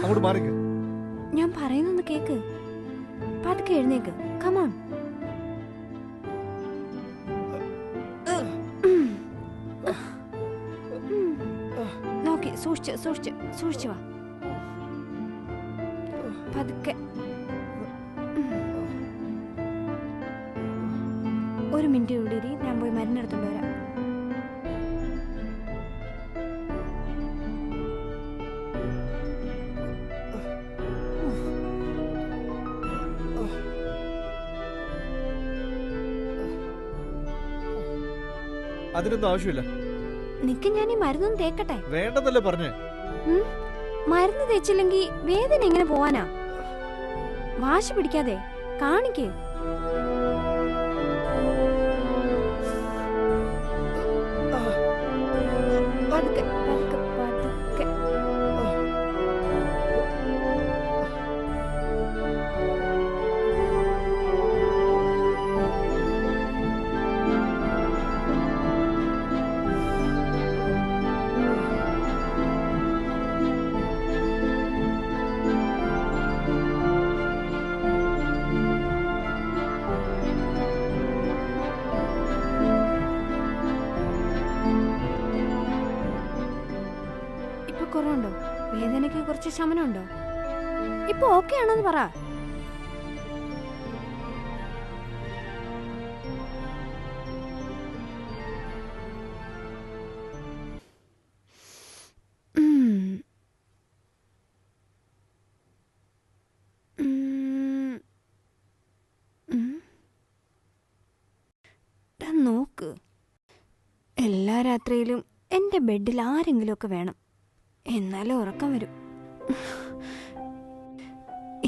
അങ്ങോട്ട് മാറിക്ക്. ഞാൻ പറയുന്നൊന്ന് കേക്ക്. പതുക്കെ എഴുന്നേക്ക്. കമോൺ. നോക്കി സൂക്ഷിച്ച് വാ. പതുക്കെ. ഒരു മിനിറ്റ് കൂടി ഞാൻ പോയി മരുന്നെടുത്തോണ്ട് വരാം. അതിനൊന്നും ആവശ്യമില്ല. നിക്ക്, ഞാൻ ഈ മരുന്നൊന്നും തേക്കട്ടെ. വേണ്ടെന്നല്ലേ പറഞ്ഞേ. മരുന്ന് തേച്ചില്ലെങ്കിൽ വേദന എങ്ങനെ പോവാനാ? വാശി പിടിക്കാതെ കാണിക്ക്. പതുക്കെ പതുക്കെ പതുക്കെ. കുറവുണ്ടോ? വേദനയ്ക്ക് കുറച്ച് ശമനമുണ്ടോ? ഇപ്പൊ ഓക്കെ ആണെന്ന് പറ. നോക്ക്, എല്ലാ രാത്രിയിലും എന്റെ ബെഡിൽ ആരെങ്കിലും ഒക്കെ വേണം, എന്നാലും ഉറക്കം വരും.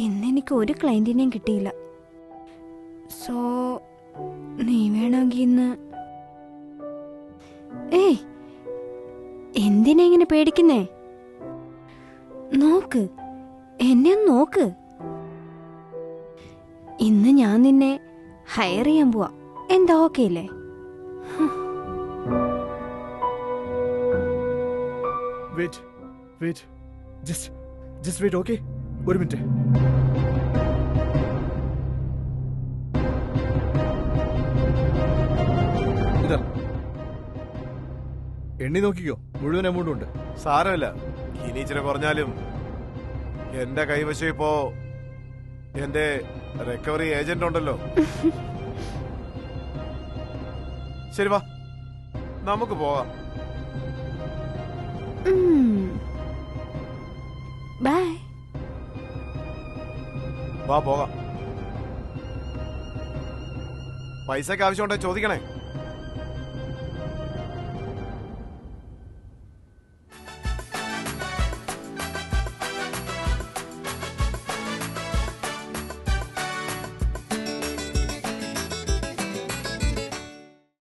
ഇന്നെനിക്ക് ഒരു ക്ലയന്റിനെയും കിട്ടിയില്ല. സോ നീ വേണമെങ്കിൽ ഇന്ന്. ഏയ്, എന്തിനാ ഇങ്ങനെ പേടിക്കുന്നേ? നോക്ക്, എന്നെ ഒന്ന് നോക്ക്. ഇന്ന് ഞാൻ നിന്നെ ഹയർ ചെയ്യാൻ പോവാ. എന്താ ഓക്കെ അല്ലേ? Wait. Just wait, okay? ഒരു മിനിറ്റ്. ഇതാ എണ്ണി നോക്കിക്കോ, മുഴുവൻ എമൗണ്ടും ഉണ്ട്. സാരമില്ല, ഇനി ഇച്ചിരി കുറഞ്ഞാലും എന്റെ കൈവശം ഇപ്പോ എന്റെ റിക്കവറി ഏജന്റ് ഉണ്ടല്ലോ. ശരി, വാ നമുക്ക് പോകാം. ബൈ. വാ പോകാം. പൈസക്ക് ആവശ്യമുണ്ടോ ചോദിക്കണേ.